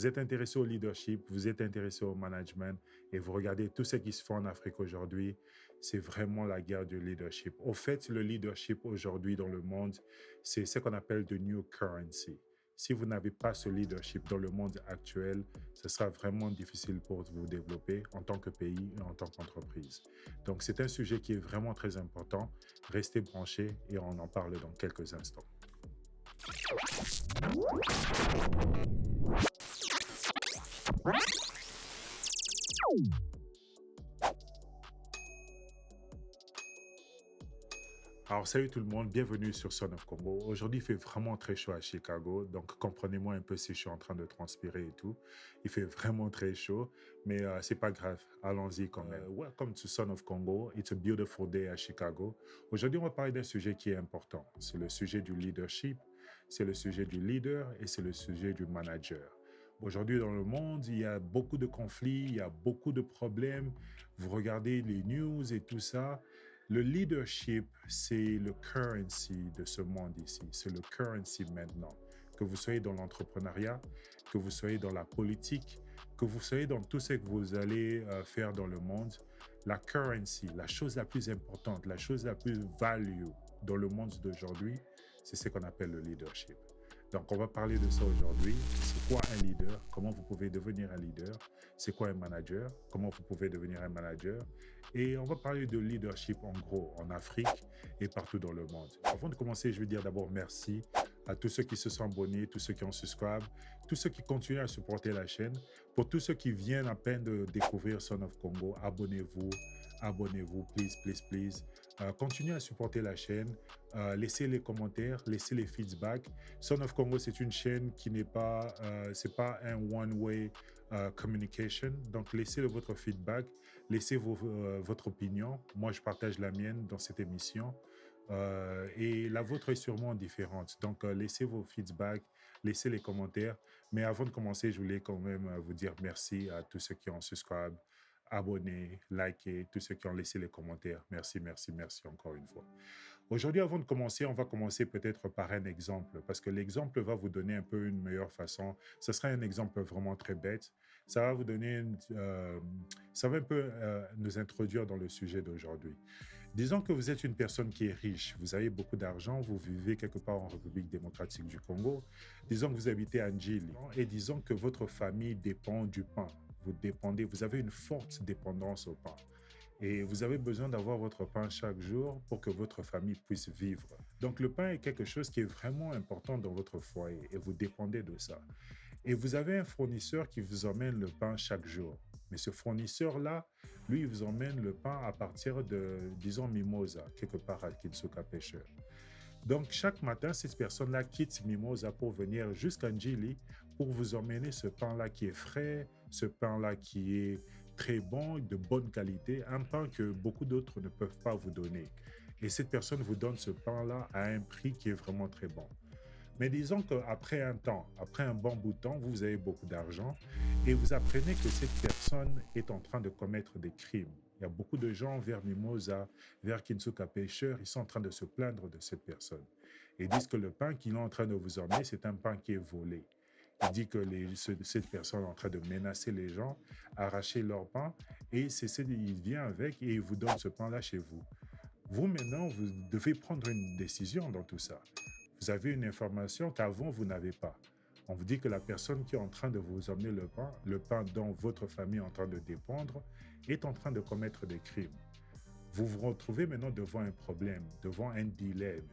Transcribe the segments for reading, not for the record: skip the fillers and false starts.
Vous êtes intéressé au leadership, vous êtes intéressé au management et vous regardez tout ce qui se fait en Afrique aujourd'hui, c'est vraiment la guerre du leadership. Au fait, le leadership aujourd'hui dans le monde, c'est ce qu'on appelle the new currency. Si vous n'avez pas ce leadership dans le monde actuel, ce sera vraiment difficile pour vous développer en tant que pays et en tant qu'entreprise. Donc, c'est un sujet qui est vraiment très important. Restez branchés et on en parle dans quelques instants. Alors, salut tout le monde, bienvenue sur Son of Congo. Aujourd'hui, il fait vraiment très chaud à Chicago, donc comprenez-moi un peu si je suis en train de transpirer et tout. Il fait vraiment très chaud, mais c'est pas grave, allons-y quand même. Welcome to Son of Congo, it's a beautiful day à Chicago. Aujourd'hui, on va parler d'un sujet qui est important. C'est le sujet du leadership, c'est le sujet du leader et c'est le sujet du manager. Aujourd'hui, dans le monde, il y a beaucoup de conflits, il y a beaucoup de problèmes. Vous regardez les news et tout ça. Le leadership, c'est le currency de ce monde ici. C'est le currency maintenant. Que vous soyez dans l'entrepreneuriat, que vous soyez dans la politique, que vous soyez dans tout ce que vous allez faire dans le monde, la currency, la chose la plus importante, la chose la plus value dans le monde d'aujourd'hui, c'est ce qu'on appelle le leadership. Donc, on va parler de ça aujourd'hui. C'est quoi un leader? Comment vous pouvez devenir un leader? C'est quoi un manager? Comment vous pouvez devenir un manager? Et on va parler de leadership en gros en Afrique et partout dans le monde. Avant de commencer, je veux dire d'abord merci à tous ceux qui se sont abonnés, tous ceux qui ont subscribe, tous ceux qui continuent à supporter la chaîne. Pour tous ceux qui viennent à peine de découvrir Son of Congo, abonnez-vous, abonnez-vous, please, please, please. Continuez à supporter la chaîne, laissez les commentaires, laissez les feedbacks. Son of Congo, c'est une chaîne qui n'est pas, c'est pas un one-way communication. Donc, laissez votre feedback, laissez votre opinion. Moi, je partage la mienne dans cette émission. Et la vôtre est sûrement différente. Donc, laissez vos feedbacks, laissez les commentaires. Mais avant de commencer, je voulais quand même vous dire merci à tous ceux qui ont subscribe, abonné, liké, tous ceux qui ont laissé les commentaires. Merci, merci, merci encore une fois. Aujourd'hui, avant de commencer, on va commencer peut-être par un exemple, parce que l'exemple va vous donner un peu une meilleure façon. Ce sera un exemple vraiment très bête. Ça va vous donner, ça va un peu nous introduire dans le sujet d'aujourd'hui. Disons que vous êtes une personne qui est riche, vous avez beaucoup d'argent, vous vivez quelque part en République démocratique du Congo. Disons que vous habitez à Ndjili et disons que votre famille dépend du pain. Vous dépendez, vous avez une forte dépendance au pain et vous avez besoin d'avoir votre pain chaque jour pour que votre famille puisse vivre. Donc le pain est quelque chose qui est vraiment important dans votre foyer et vous dépendez de ça. Et vous avez un fournisseur qui vous emmène le pain chaque jour. Mais ce fournisseur-là, lui, il vous emmène le pain à partir de, disons, Mimosa, quelque part à Kinsuka Pêcheur. Donc, chaque matin, cette personne-là quitte Mimosa pour venir jusqu'à Njili pour vous emmener ce pain-là qui est frais, ce pain-là qui est très bon, de bonne qualité, un pain que beaucoup d'autres ne peuvent pas vous donner. Et cette personne vous donne ce pain-là à un prix qui est vraiment très bon. Mais disons qu'après un temps, après un bon bout de temps, vous avez beaucoup d'argent et vous apprenez que cette personne est en train de commettre des crimes. Il y a beaucoup de gens vers Mimosa, vers Kinsuka Pêcheur, ils sont en train de se plaindre de cette personne. Et disent que le pain qu'il est en train de vous emmener, c'est un pain qui est volé. Il dit que cette personne est en train de menacer les gens, arracher leur pain, et il vient avec et il vous donne ce pain-là chez vous. Vous, maintenant, vous devez prendre une décision dans tout ça. Vous avez une information qu'avant, vous n'avez pas. On vous dit que la personne qui est en train de vous emmener le pain dont votre famille est en train de dépendre, est en train de commettre des crimes. Vous vous retrouvez maintenant devant un problème, devant un dilemme.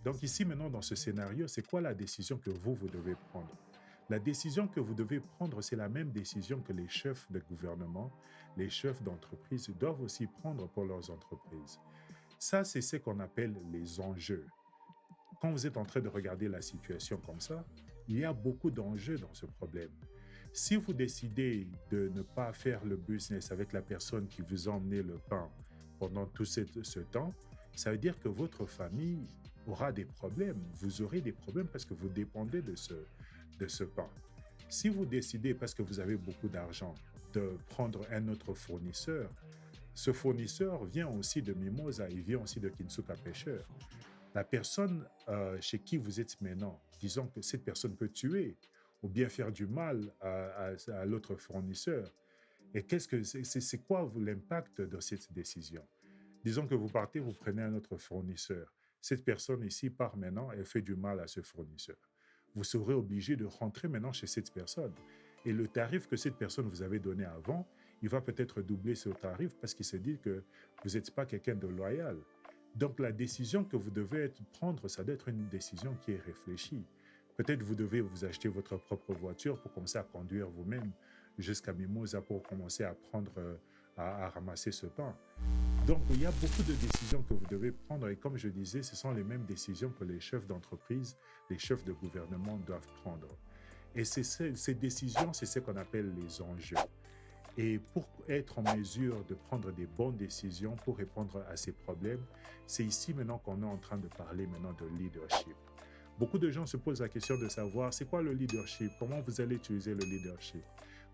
Donc ici, maintenant, dans ce scénario, c'est quoi la décision que vous devez prendre? La décision que vous devez prendre, c'est la même décision que les chefs de gouvernement, les chefs d'entreprise doivent aussi prendre pour leurs entreprises. Ça, c'est ce qu'on appelle les enjeux. Quand vous êtes en train de regarder la situation comme ça, il y a beaucoup d'enjeux dans ce problème. Si vous décidez de ne pas faire le business avec la personne qui vous a emmené le pain pendant tout ce temps, ça veut dire que votre famille aura des problèmes. Vous aurez des problèmes parce que vous dépendez de ce pain. Si vous décidez, parce que vous avez beaucoup d'argent, de prendre un autre fournisseur, ce fournisseur vient aussi de Mimosa, il vient aussi de Kinsuka Pêcheur. La personne chez qui vous êtes maintenant, disons que cette personne peut tuer ou bien faire du mal à l'autre fournisseur. Et qu'est-ce que c'est quoi l'impact de cette décision? Disons que vous partez, vous prenez un autre fournisseur. Cette personne ici part maintenant et fait du mal à ce fournisseur. Vous serez obligé de rentrer maintenant chez cette personne. Et le tarif que cette personne vous avait donné avant, il va peut-être doubler ce tarif parce qu'il se dit que vous n'êtes pas quelqu'un de loyal. Donc la décision que vous devez prendre, ça doit être une décision qui est réfléchie. Peut-être vous devez vous acheter votre propre voiture pour commencer à conduire vous-même jusqu'à Mimosa pour commencer à prendre, à ramasser ce pain. Donc, il y a beaucoup de décisions que vous devez prendre et comme je disais, ce sont les mêmes décisions que les chefs d'entreprise, les chefs de gouvernement doivent prendre. Et ces décisions, c'est ce qu'on appelle les enjeux. Et pour être en mesure de prendre des bonnes décisions pour répondre à ces problèmes, c'est ici maintenant qu'on est en train de parler maintenant de leadership. Beaucoup de gens se posent la question de savoir c'est quoi le leadership, comment vous allez utiliser le leadership,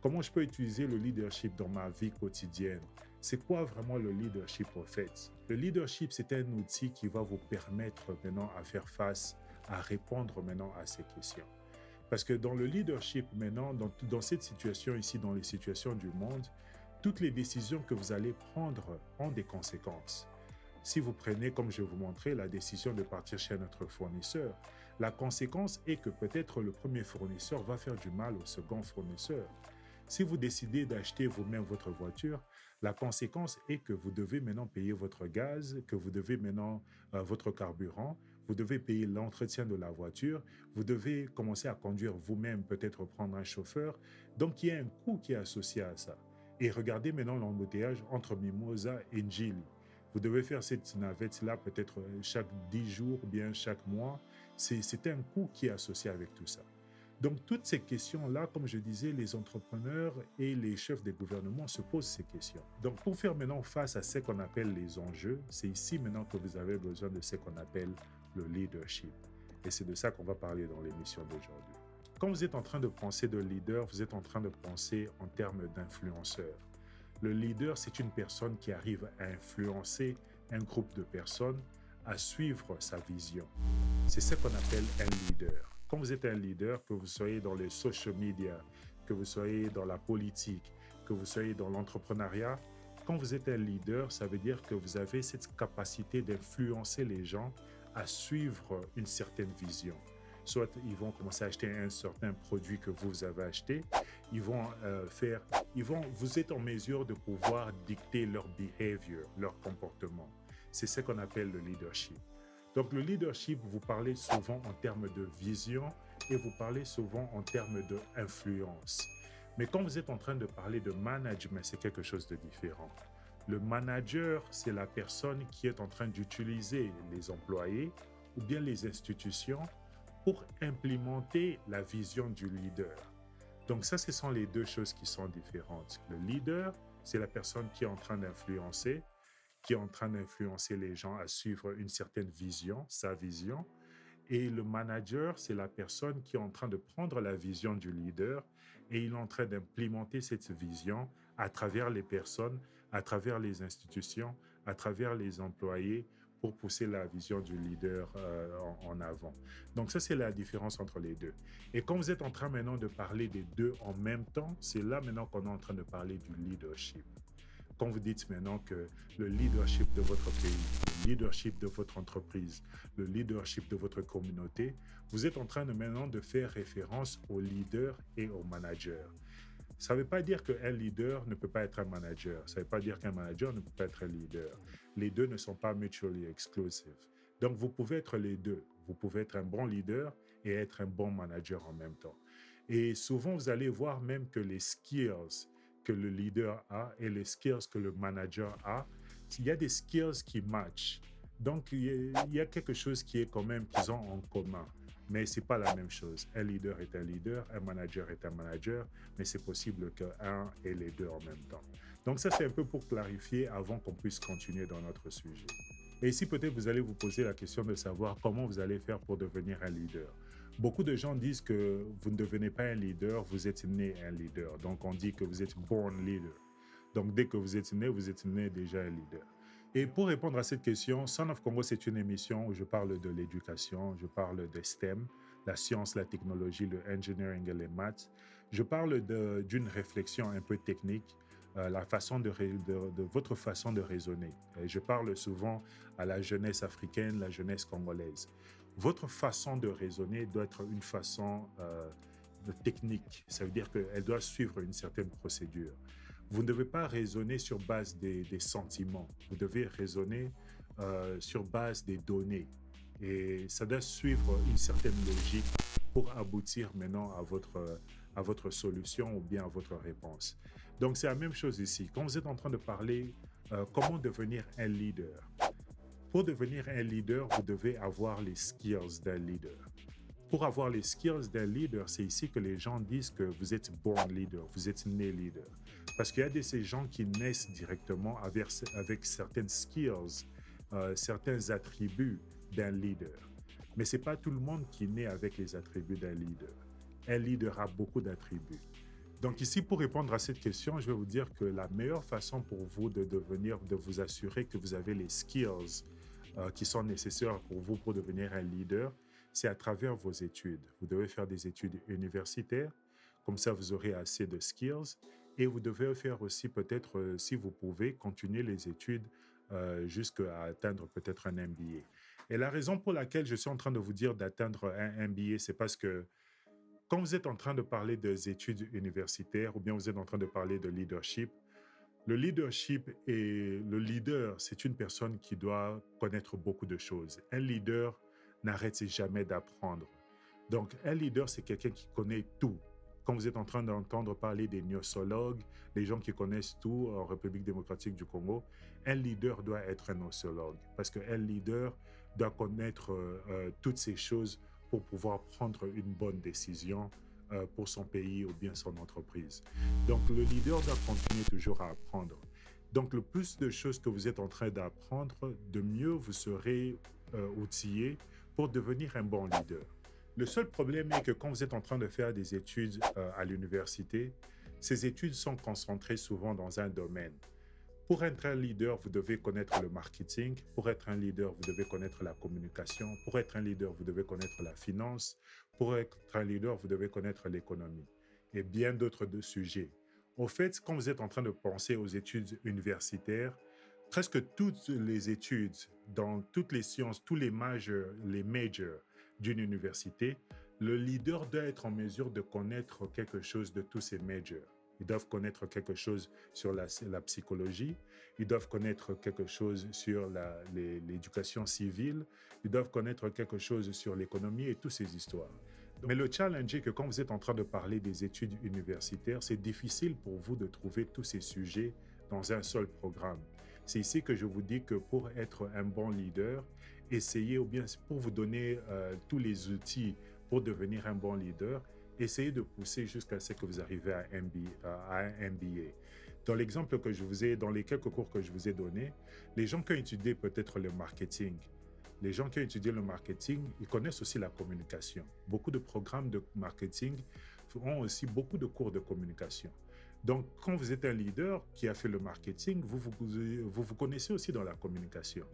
comment je peux utiliser le leadership dans ma vie quotidienne. C'est quoi vraiment le leadership au fait? Le leadership, c'est un outil qui va vous permettre maintenant à faire face, à répondre maintenant à ces questions. Parce que dans le leadership maintenant, dans cette situation ici, dans les situations du monde, toutes les décisions que vous allez prendre ont des conséquences. Si vous prenez, comme je vais vous montrer, la décision de partir chez notre fournisseur, la conséquence est que peut-être le premier fournisseur va faire du mal au second fournisseur. Si vous décidez d'acheter vous-même votre voiture, la conséquence est que vous devez maintenant payer votre gaz, que vous devez maintenant votre carburant, vous devez payer l'entretien de la voiture, vous devez commencer à conduire vous-même, peut-être prendre un chauffeur. Donc il y a un coût qui est associé à ça. Et regardez maintenant l'embouteillage entre Mimosa et Njili. Vous devez faire cette navette-là peut-être chaque 10 jours, bien chaque mois. C'est un coût qui est associé avec tout ça. Donc, toutes ces questions-là, comme je disais, les entrepreneurs et les chefs des gouvernements se posent ces questions. Donc, pour faire maintenant face à ce qu'on appelle les enjeux, c'est ici maintenant que vous avez besoin de ce qu'on appelle le leadership. Et c'est de ça qu'on va parler dans l'émission d'aujourd'hui. Quand vous êtes en train de penser de leader, vous êtes en train de penser en termes d'influenceur. Le leader, c'est une personne qui arrive à influencer un groupe de personnes à suivre sa vision. C'est ce qu'on appelle un leader. Quand vous êtes un leader, que vous soyez dans les social media, que vous soyez dans la politique, que vous soyez dans l'entrepreneuriat, quand vous êtes un leader, ça veut dire que vous avez cette capacité d'influencer les gens à suivre une certaine vision. Soit ils vont commencer à acheter un certain produit que vous avez acheté, vous êtes en mesure de pouvoir dicter leur behavior, leur comportement. C'est ce qu'on appelle le leadership. Donc le leadership, vous parlez souvent en termes de vision et vous parlez souvent en termes d'influence. Mais quand vous êtes en train de parler de management, c'est quelque chose de différent. Le manager, c'est la personne qui est en train d'utiliser les employés ou bien les institutions pour implémenter la vision du leader. Donc ça, ce sont les deux choses qui sont différentes. Le leader, c'est la personne qui est en train d'influencer, les gens à suivre une certaine vision, sa vision. Et le manager, c'est la personne qui est en train de prendre la vision du leader et il est en train d'implémenter cette vision à travers les personnes, à travers les institutions, à travers les employés pour pousser la vision du leader en avant. Donc ça, c'est la différence entre les deux. Et quand vous êtes en train maintenant de parler des deux en même temps, c'est là maintenant qu'on est en train de parler du leadership. Quand vous dites maintenant que le leadership de votre pays, le leadership de votre entreprise, le leadership de votre communauté, vous êtes en train de maintenant de faire référence au leader et au manager. Ça ne veut pas dire qu'un leader ne peut pas être un manager. Ça ne veut pas dire qu'un manager ne peut pas être un leader. Les deux ne sont pas mutually exclusive. Donc, vous pouvez être les deux. Vous pouvez être un bon leader et être un bon manager en même temps. Et souvent, vous allez voir même que les skills que le leader a et les skills que le manager a, il y a des skills qui matchent. Donc, il y a quelque chose qui est quand même qu'ils ont en commun. Mais ce n'est pas la même chose. Un leader est un leader, un manager est un manager, mais c'est possible qu'un ait les deux en même temps. Donc ça, c'est un peu pour clarifier avant qu'on puisse continuer dans notre sujet. Et ici, peut-être vous allez vous poser la question de savoir comment vous allez faire pour devenir un leader. Beaucoup de gens disent que vous ne devenez pas un leader, vous êtes né un leader. Donc on dit que vous êtes born leader. Donc dès que vous êtes né déjà un leader. Et pour répondre à cette question, Son of Congo, c'est une émission où je parle de l'éducation, je parle des STEM, la science, la technologie, le engineering et les maths. Je parle d'une réflexion un peu technique, la façon de votre façon de raisonner. Et je parle souvent à la jeunesse africaine, la jeunesse congolaise. Votre façon de raisonner doit être une façon de technique. Ça veut dire qu'elle doit suivre une certaine procédure. Vous ne devez pas raisonner sur base des sentiments. Vous devez raisonner sur base des données. Et ça doit suivre une certaine logique pour aboutir maintenant à votre solution ou bien à votre réponse. Donc, c'est la même chose ici. Quand vous êtes en train de parler comment devenir un leader, pour devenir un leader, vous devez avoir les skills d'un leader. Pour avoir les skills d'un leader, c'est ici que les gens disent que vous êtes born leader, vous êtes né leader. Parce qu'il y a de ces gens qui naissent directement avec certaines skills, certains attributs d'un leader. Mais ce n'est pas tout le monde qui naît avec les attributs d'un leader. Un leader a beaucoup d'attributs. Donc ici, pour répondre à cette question, je vais vous dire que la meilleure façon pour vous de vous assurer que vous avez les skills qui sont nécessaires pour vous pour devenir un leader, c'est à travers vos études. Vous devez faire des études universitaires, comme ça vous aurez assez de skills. Et vous devez faire aussi peut-être, si vous pouvez, continuer les études jusqu'à atteindre peut-être un MBA. Et la raison pour laquelle je suis en train de vous dire d'atteindre un MBA, c'est parce que quand vous êtes en train de parler des études universitaires ou bien vous êtes en train de parler de leadership, le leadership et le leader, c'est une personne qui doit connaître beaucoup de choses. Un leader n'arrête jamais d'apprendre. Donc, un leader, c'est quelqu'un qui connaît tout. Quand vous êtes en train d'entendre parler des gnosiologues, des gens qui connaissent tout en République démocratique du Congo, un leader doit être un gnosiologue parce qu'un leader doit connaître toutes ces choses pour pouvoir prendre une bonne décision pour son pays ou bien son entreprise. Donc, le leader doit continuer toujours à apprendre. Donc, le plus de choses que vous êtes en train d'apprendre, de mieux vous serez outillé pour devenir un bon leader. Le seul problème est que quand vous êtes en train de faire des études à l'université, ces études sont concentrées souvent dans un domaine. Pour être un leader, vous devez connaître le marketing. Pour être un leader, vous devez connaître la communication. Pour être un leader, vous devez connaître la finance. Pour être un leader, vous devez connaître l'économie et bien d'autres sujets. Au fait, quand vous êtes en train de penser aux études universitaires, presque toutes les études dans toutes les sciences, tous les majors d'une université, le leader doit être en mesure de connaître quelque chose de tous ces majors. Ils doivent connaître quelque chose sur la psychologie, ils doivent connaître quelque chose sur l'éducation civile, ils doivent connaître quelque chose sur l'économie et toutes ces histoires. Mais le challenge est que quand vous êtes en train de parler des études universitaires, c'est difficile pour vous de trouver tous ces sujets dans un seul programme. C'est ici que je vous dis que pour être un bon leader, essayez, ou bien pour vous donner tous les outils pour devenir un bon leader, essayez de pousser jusqu'à ce que vous arrivez à un MBA. Dans l'exemple que je vous ai, dans les quelques cours que je vous ai donnés, les gens qui ont étudié peut-être le marketing, les gens qui ont étudié le marketing, ils connaissent aussi la communication. Beaucoup de programmes de marketing ont aussi beaucoup de cours de communication. Donc, quand vous êtes un leader qui a fait le marketing, vous connaissez aussi dans la communication.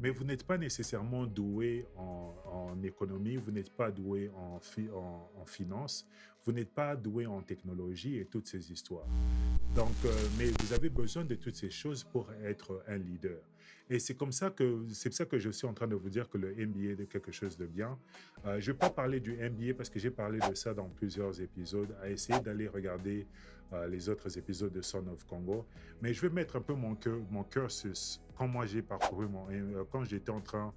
Mais vous n'êtes pas nécessairement doué en économie, vous n'êtes pas doué en finance, vous n'êtes pas doué en technologie et toutes ces histoires. Donc, mais vous avez besoin de toutes ces choses pour être un leader. Et c'est c'est pour ça que je suis en train de vous dire que le MBA est quelque chose de bien. Je ne vais pas parler du MBA parce que j'ai parlé de ça dans plusieurs épisodes. À essayer d'aller regarder les autres épisodes de Son of Congo. Mais je vais mettre un peu mon cursus quand moi j'ai parcouru quand j'étais en train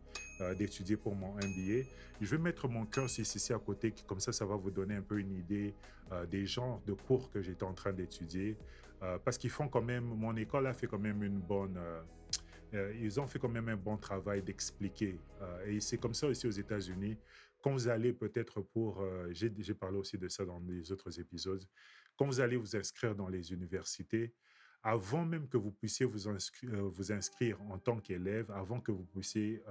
d'étudier pour mon MBA. Je vais mettre mon cursus ici à côté, comme ça va vous donner un peu une idée des genres de cours que j'étais en train d'étudier. Parce qu'ils font quand même, mon école a fait quand même ils ont fait quand même un bon travail d'expliquer. Et c'est comme ça aussi aux États-Unis. Quand vous allez peut-être j'ai parlé aussi de ça dans les autres épisodes, quand vous allez vous inscrire dans les universités, avant même que vous puissiez vous inscrire en tant qu'élève, avant que vous puissiez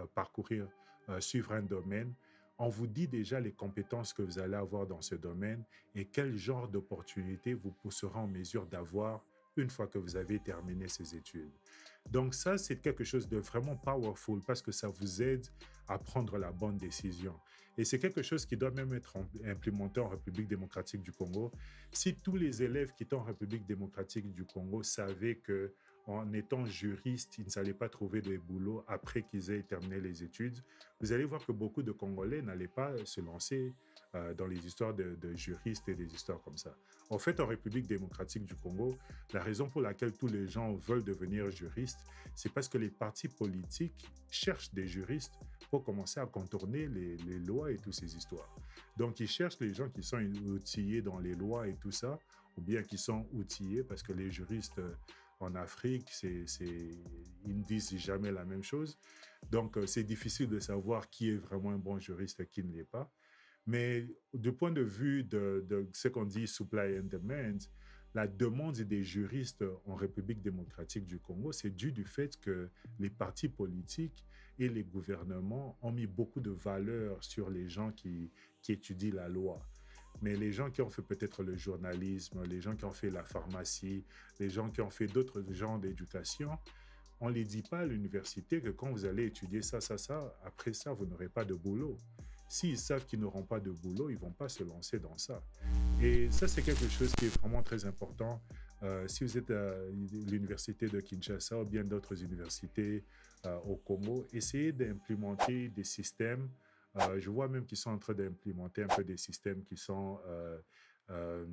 suivre un domaine, on vous dit déjà les compétences que vous allez avoir dans ce domaine et quel genre d'opportunités vous serez en mesure d'avoir une fois que vous avez terminé ces études. Donc ça, c'est quelque chose de vraiment powerful parce que ça vous aide à prendre la bonne décision. Et c'est quelque chose qui doit même être implémenté en République démocratique du Congo. Si tous les élèves qui étaient en République démocratique du Congo savaient que en étant juriste, ils ne allaient pas trouver de boulot après qu'ils aient terminé les études, vous allez voir que beaucoup de Congolais n'allaient pas se lancer dans les histoires de juristes et des histoires comme ça. En fait, en République démocratique du Congo, la raison pour laquelle tous les gens veulent devenir juristes, c'est parce que les partis politiques cherchent des juristes pour commencer à contourner les lois et toutes ces histoires. Donc, ils cherchent les gens qui sont outillés dans les lois et tout ça, ou bien qui sont outillés parce que les juristes en Afrique, ils ne disent jamais la même chose. Donc, c'est difficile de savoir qui est vraiment un bon juriste et qui ne l'est pas. Mais du point de vue de ce qu'on dit supply and demand, la demande des juristes en République démocratique du Congo, c'est dû du fait que les partis politiques et les gouvernements ont mis beaucoup de valeur sur les gens qui étudient la loi. Mais les gens qui ont fait peut-être le journalisme, les gens qui ont fait la pharmacie, les gens qui ont fait d'autres genres d'éducation, on ne les dit pas à l'université que quand vous allez étudier ça, après ça, vous n'aurez pas de boulot. S'ils savent qu'ils n'auront pas de boulot, ils ne vont pas se lancer dans ça. Et ça, c'est quelque chose qui est vraiment très important. Si vous êtes à l'université de Kinshasa ou bien d'autres universités au Congo, essayez d'implémenter des systèmes. Je vois même qu'ils sont en train d'implémenter un peu des systèmes qui sont euh,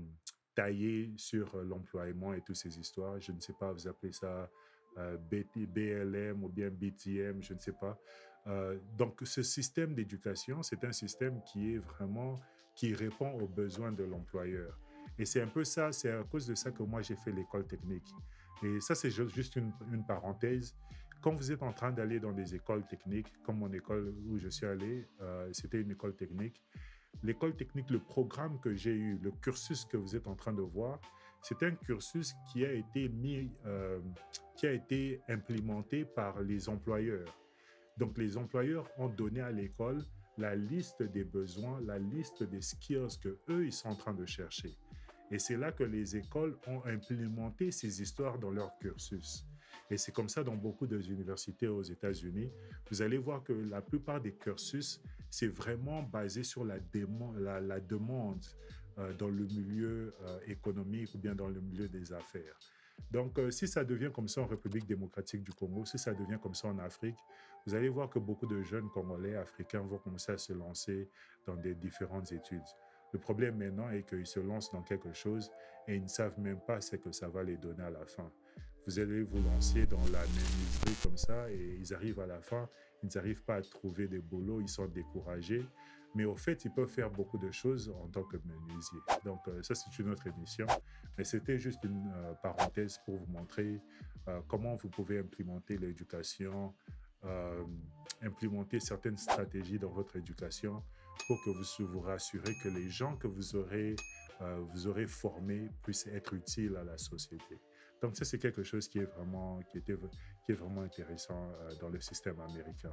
taillés sur l'emploiement et toutes ces histoires. Je ne sais pas, vous appelez ça BLM ou bien BTM, je ne sais pas. Donc, ce système d'éducation, c'est un système qui est vraiment, qui répond aux besoins de l'employeur. Et c'est un peu ça, c'est à cause de ça que moi j'ai fait l'école technique. Et ça, c'est juste une parenthèse. Quand vous êtes en train d'aller dans des écoles techniques, comme mon école où je suis allé, c'était une école technique. L'école technique, le programme que j'ai eu, le cursus que vous êtes en train de voir, c'est un cursus qui a été implémenté par les employeurs. Donc, les employeurs ont donné à l'école la liste des besoins, la liste des skills que eux ils sont en train de chercher. Et c'est là que les écoles ont implémenté ces histoires dans leur cursus. Et c'est comme ça dans beaucoup d'universités aux États-Unis. Vous allez voir que la plupart des cursus, c'est vraiment basé sur la demande dans le milieu économique ou bien dans le milieu des affaires. Donc, si ça devient comme ça en République démocratique du Congo, si ça devient comme ça en Afrique, vous allez voir que beaucoup de jeunes Congolais, Africains vont commencer à se lancer dans des différentes études. Le problème maintenant est qu'ils se lancent dans quelque chose et ils ne savent même pas ce que ça va les donner à la fin. Vous allez vous lancer dans la menuiserie comme ça et ils arrivent à la fin, ils n'arrivent pas à trouver des boulots, ils sont découragés. Mais au fait, ils peuvent faire beaucoup de choses en tant que menuisier. Donc, ça, c'est une autre émission. Mais c'était juste une parenthèse pour vous montrer comment vous pouvez implémenter l'éducation, euh, implémenter certaines stratégies dans votre éducation pour que vous rassurez que les gens que vous aurez formés puissent être utiles à la société. Donc ça, c'est quelque chose qui est vraiment intéressant dans le système américain.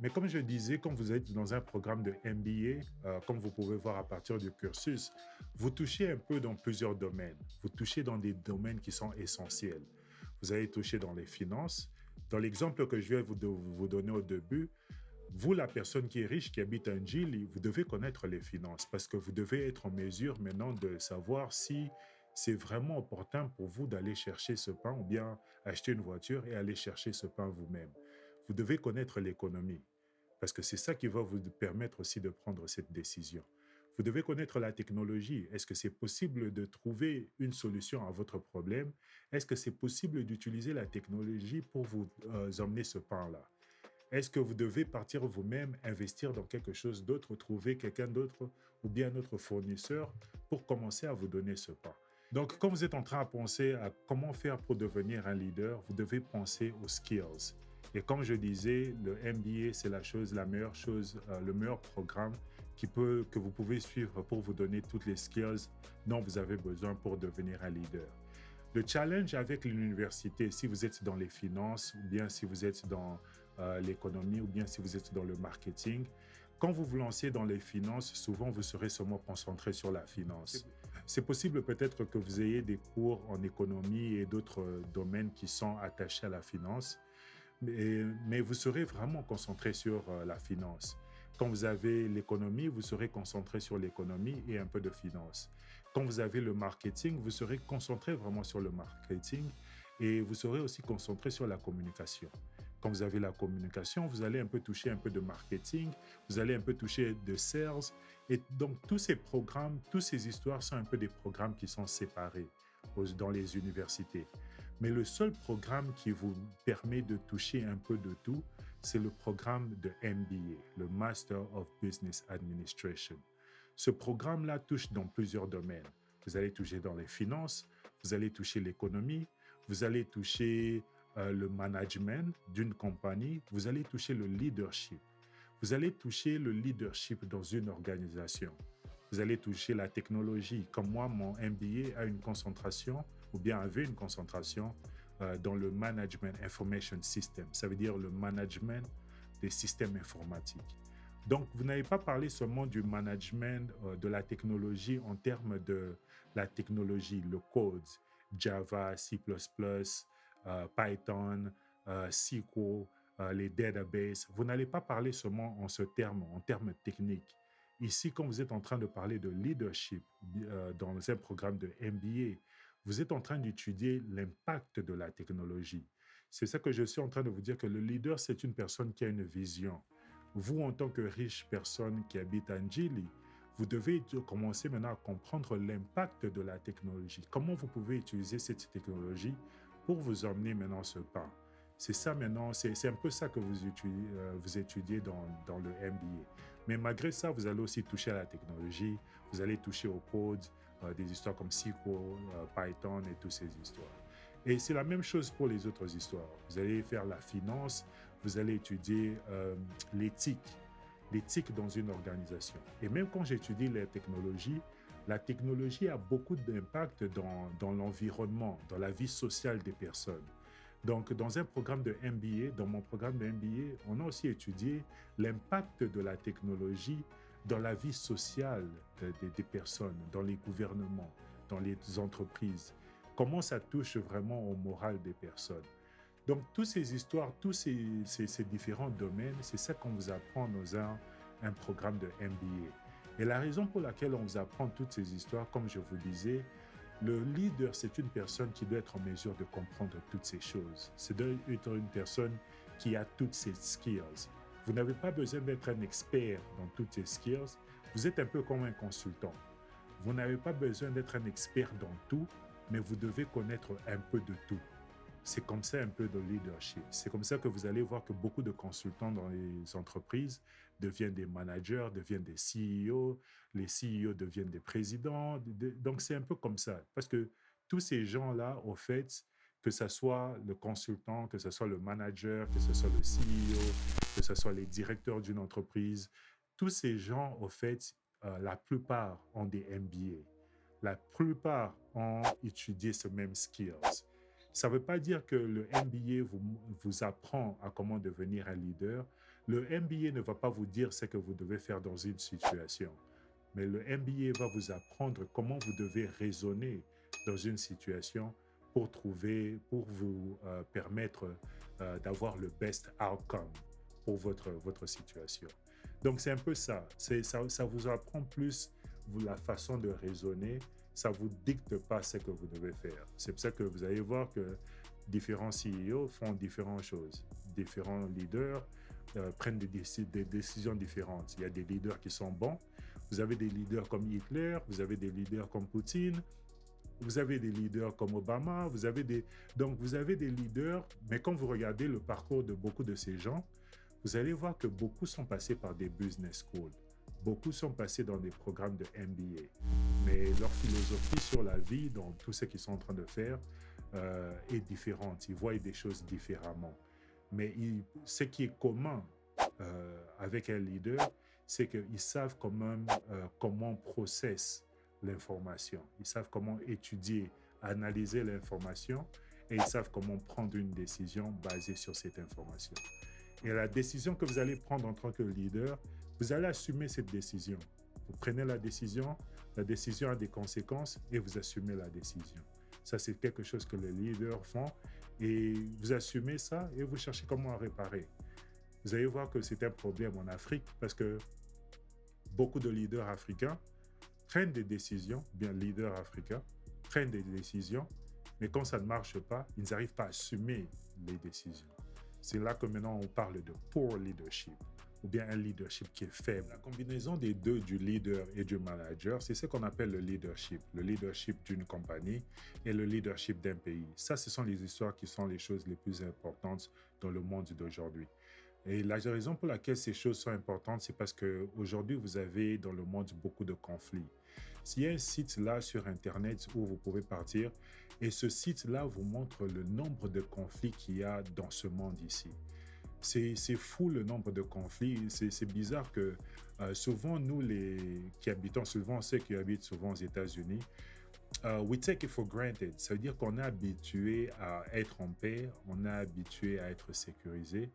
Mais comme je disais, quand vous êtes dans un programme de MBA, comme vous pouvez voir à partir du cursus, vous touchez un peu dans plusieurs domaines. Vous touchez dans des domaines qui sont essentiels. Vous allez toucher dans les finances. Dans l'exemple que je vais vous donner au début, vous, la personne qui est riche, qui habite un Njili, vous devez connaître les finances parce que vous devez être en mesure maintenant de savoir si c'est vraiment opportun pour vous d'aller chercher ce pain ou bien acheter une voiture et aller chercher ce pain vous-même. Vous devez connaître l'économie parce que c'est ça qui va vous permettre aussi de prendre cette décision. Vous devez connaître la technologie. Est-ce que c'est possible de trouver une solution à votre problème? Est-ce que c'est possible d'utiliser la technologie pour vous emmener ce pain-là? Est-ce que vous devez partir vous-même, investir dans quelque chose d'autre, trouver quelqu'un d'autre ou bien un autre fournisseur pour commencer à vous donner ce pain? Donc, quand vous êtes en train de penser à comment faire pour devenir un leader, vous devez penser aux skills. Et comme je disais, le MBA, c'est la meilleure chose, le meilleur programme que vous pouvez suivre pour vous donner toutes les skills dont vous avez besoin pour devenir un leader. Le challenge avec l'université, si vous êtes dans les finances, ou bien si vous êtes dans l'économie, ou bien si vous êtes dans le marketing, quand vous vous lancez dans les finances, souvent vous serez seulement concentré sur la finance. C'est possible peut-être que vous ayez des cours en économie et d'autres domaines qui sont attachés à la finance, mais vous serez vraiment concentré sur la finance. Quand vous avez l'économie, vous serez concentré sur l'économie et un peu de finance. Quand vous avez le marketing, vous serez concentré vraiment sur le marketing et vous serez aussi concentré sur la communication. Quand vous avez la communication, vous allez un peu toucher un peu de marketing, vous allez un peu toucher de sales. Et donc, tous ces programmes, toutes ces histoires sont un peu des programmes qui sont séparés dans les universités. Mais le seul programme qui vous permet de toucher un peu de tout, c'est le programme de MBA, le Master of Business Administration. Ce programme-là touche dans plusieurs domaines. Vous allez toucher dans les finances, vous allez toucher l'économie, vous allez toucher le management d'une compagnie, vous allez toucher le leadership. Vous allez toucher le leadership dans une organisation. Vous allez toucher la technologie. Comme moi, mon MBA a une concentration, ou bien avait une concentration dans le Management Information System. Ça veut dire le management des systèmes informatiques. Donc, vous n'avez pas parlé seulement du management de la technologie en termes de la technologie, le code, Java, C++, Python, SQL, les databases. Vous n'allez pas parler seulement en termes techniques. Ici, quand vous êtes en train de parler de leadership dans un programme de MBA, vous êtes en train d'étudier l'impact de la technologie. C'est ça que je suis en train de vous dire, que le leader, c'est une personne qui a une vision. Vous, en tant que riche personne qui habite à Njili, vous devez commencer maintenant à comprendre l'impact de la technologie. Comment vous pouvez utiliser cette technologie pour vous emmener maintenant ce pas. C'est ça maintenant, c'est un peu ça que vous étudiez dans le MBA. Mais malgré ça, vous allez aussi toucher à la technologie, vous allez toucher au code, des histoires comme SQL, Python et toutes ces histoires. Et c'est la même chose pour les autres histoires. Vous allez faire la finance, vous allez étudier l'éthique dans une organisation. Et même quand j'étudie la technologie a beaucoup d'impact dans l'environnement, dans la vie sociale des personnes. Donc, dans un programme de MBA, dans mon programme de MBA, on a aussi étudié l'impact de la technologie dans la vie sociale des personnes, dans les gouvernements, dans les entreprises. Comment ça touche vraiment au moral des personnes. Donc, toutes ces histoires, tous ces différents domaines, c'est ça qu'on vous apprend dans un programme de MBA. Et la raison pour laquelle on vous apprend toutes ces histoires, comme je vous disais, le leader, c'est une personne qui doit être en mesure de comprendre toutes ces choses. C'est d'être une personne qui a toutes ces skills. Vous n'avez pas besoin d'être un expert dans toutes ces skills. Vous êtes un peu comme un consultant. Vous n'avez pas besoin d'être un expert dans tout, mais vous devez connaître un peu de tout. C'est comme ça un peu de leadership. C'est comme ça que vous allez voir que beaucoup de consultants dans les entreprises deviennent des managers, deviennent des CEO, les CEO deviennent des présidents. Donc, c'est un peu comme ça. Parce que tous ces gens-là, au fait, que ce soit le consultant, que ce soit le manager, que ce soit le CEO, que ce soit les directeurs d'une entreprise, tous ces gens, au fait, la plupart ont des MBA. La plupart ont étudié ce même skills. Ça ne veut pas dire que le MBA vous apprend à comment devenir un leader. Le MBA ne va pas vous dire ce que vous devez faire dans une situation. Mais le MBA va vous apprendre comment vous devez raisonner dans une situation pour vous permettre d'avoir le best outcome pour votre situation. Donc, c'est un peu ça. Ça vous apprend plus la façon de raisonner. Ça ne vous dicte pas ce que vous devez faire. C'est pour ça que vous allez voir que différents CEO font différentes choses. Différents leaders prennent des décisions différentes. Il y a des leaders qui sont bons. Vous avez des leaders comme Hitler, vous avez des leaders comme Poutine, vous avez des leaders comme Obama, donc vous avez des leaders, mais quand vous regardez le parcours de beaucoup de ces gens, vous allez voir que beaucoup sont passés par des business schools. Beaucoup sont passés dans des programmes de MBA. Mais leur philosophie sur la vie, dans tout ce qu'ils sont en train de faire, est différente. Ils voient des choses différemment. Mais ce qui est commun avec un leader, c'est qu'ils savent quand même comment processer l'information. Ils savent comment étudier, analyser l'information et ils savent comment prendre une décision basée sur cette information. Et la décision que vous allez prendre en tant que leader, vous allez assumer cette décision. Vous prenez la décision a des conséquences et vous assumez la décision. Ça, c'est quelque chose que les leaders font et vous assumez ça et vous cherchez comment réparer. Vous allez voir que c'est un problème en Afrique parce que beaucoup de leaders africains prennent des décisions, bien leaders africains prennent des décisions, mais quand ça ne marche pas, ils n'arrivent pas à assumer les décisions. C'est là que maintenant on parle de poor leadership ou bien un leadership qui est faible. La combinaison des deux, du leader et du manager, c'est ce qu'on appelle le leadership d'une compagnie et le leadership d'un pays. Ça, ce sont les histoires qui sont les choses les plus importantes dans le monde d'aujourd'hui. Et la raison pour laquelle ces choses sont importantes, c'est parce qu'aujourd'hui, vous avez dans le monde beaucoup de conflits. S'il y a un site là sur Internet où vous pouvez partir, et ce site-là vous montre le nombre de conflits qu'il y a dans ce monde ici. C'est fou le nombre de conflits. C'est bizarre que souvent, nous, qui habitons, souvent ceux qui habitent souvent aux États-Unis, we take it for granted. Ça veut dire qu'on est habitué à être en paix, on est habitué à être sécurisé,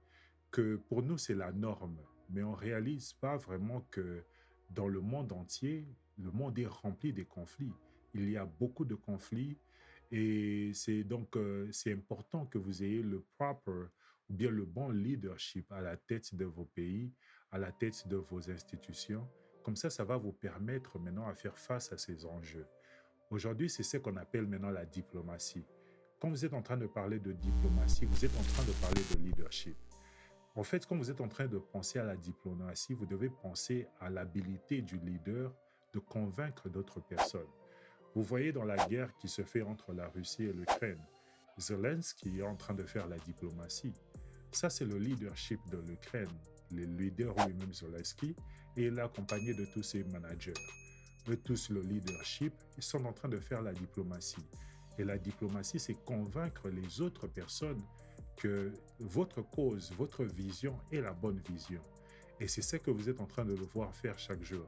que pour nous, c'est la norme. Mais on ne réalise pas vraiment que dans le monde entier, le monde est rempli de conflits. Il y a beaucoup de conflits et c'est important que vous ayez le proper ou bien le bon leadership à la tête de vos pays, à la tête de vos institutions. Comme ça va vous permettre maintenant à faire face à ces enjeux. Aujourd'hui, c'est ce qu'on appelle maintenant la diplomatie. Quand vous êtes en train de parler de diplomatie, vous êtes en train de parler de leadership. En fait, quand vous êtes en train de penser à la diplomatie, vous devez penser à l'habilité du leader de convaincre d'autres personnes. Vous voyez dans la guerre qui se fait entre la Russie et l'Ukraine, Zelensky est en train de faire la diplomatie. Ça, c'est le leadership de l'Ukraine. Le leader lui-même, Zelensky, et il est accompagné de tous ses managers. Eux tous, le leadership, ils sont en train de faire la diplomatie. Et la diplomatie, c'est convaincre les autres personnes que votre cause, votre vision est la bonne vision. Et c'est ce que vous êtes en train de le voir faire chaque jour.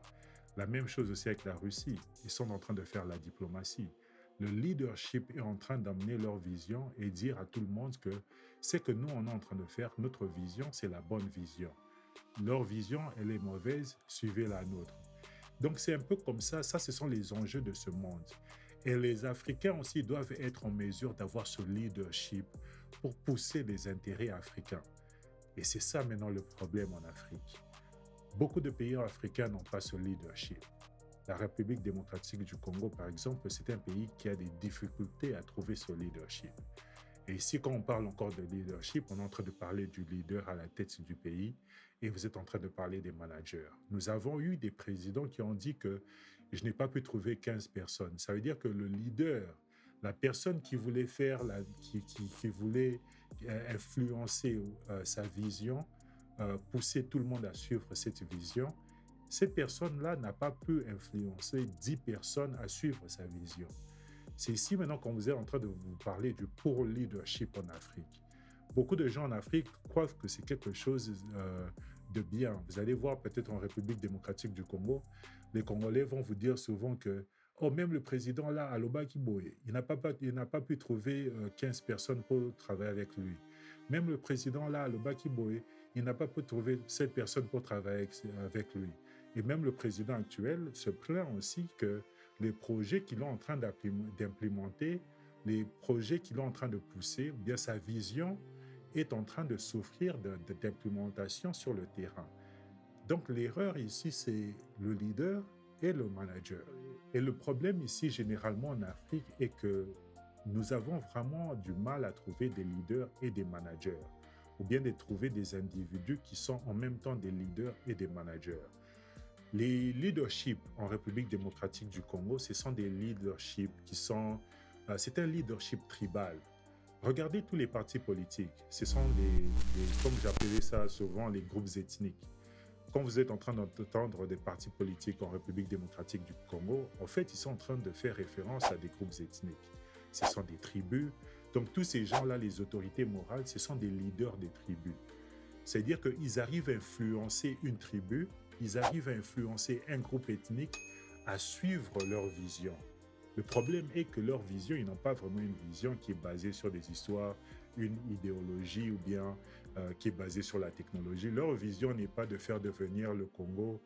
La même chose aussi avec la Russie. Ils sont en train de faire la diplomatie. Le leadership est en train d'amener leur vision et dire à tout le monde que ce que nous, on est en train de faire, notre vision, c'est la bonne vision. Leur vision, elle est mauvaise, suivez la nôtre. Donc, c'est un peu comme ça, ce sont les enjeux de ce monde. Et les Africains aussi doivent être en mesure d'avoir ce leadership pour pousser les intérêts africains. Et c'est ça maintenant le problème en Afrique. Beaucoup de pays africains n'ont pas ce leadership. La République démocratique du Congo, par exemple, c'est un pays qui a des difficultés à trouver ce leadership. Et ici, quand on parle encore de leadership, on est en train de parler du leader à la tête du pays et vous êtes en train de parler des managers. Nous avons eu des présidents qui ont dit que je n'ai pas pu trouver 15 personnes. Ça veut dire que le leader, la personne qui voulait faire, qui voulait influencer sa vision, pousser tout le monde à suivre cette vision, cette personne-là n'a pas pu influencer 10 personnes à suivre sa vision. C'est ici maintenant qu'on vous est en train de vous parler du poor leadership en Afrique. Beaucoup de gens en Afrique croient que c'est quelque chose de bien. Vous allez voir peut-être en République démocratique du Congo, les Congolais vont vous dire souvent que oh, même le président là, Aloba Kiboye, il n'a pas pu trouver 15 personnes pour travailler avec lui. Même le président là, Aloba Kiboye, il n'a pas pu trouver 7 personnes pour travailler avec lui. Et même le président actuel se plaint aussi que les projets qu'il est en train d'implémenter, les projets qu'il est en train de pousser, ou bien sa vision est en train de souffrir d'implémentation sur le terrain. Donc l'erreur ici, c'est le leader et le manager. Et le problème ici, généralement en Afrique, est que nous avons vraiment du mal à trouver des leaders et des managers, ou bien de trouver des individus qui sont en même temps des leaders et des managers. Les leaderships en République démocratique du Congo, ce sont des leaderships c'est un leadership tribal. Regardez tous les partis politiques. Ce sont comme j'appelais ça souvent, les groupes ethniques. Quand vous êtes en train d'entendre des partis politiques en République démocratique du Congo, en fait, ils sont en train de faire référence à des groupes ethniques. Ce sont des tribus. Donc, tous ces gens-là, les autorités morales, ce sont des leaders des tribus. C'est-à-dire qu'ils arrivent à influencer une tribu, ils arrivent à influencer un groupe ethnique à suivre leur vision. Le problème est que leur vision, ils n'ont pas vraiment une vision qui est basée sur des histoires, une idéologie ou bien qui est basée sur la technologie. Leur vision n'est pas de faire devenir le Congo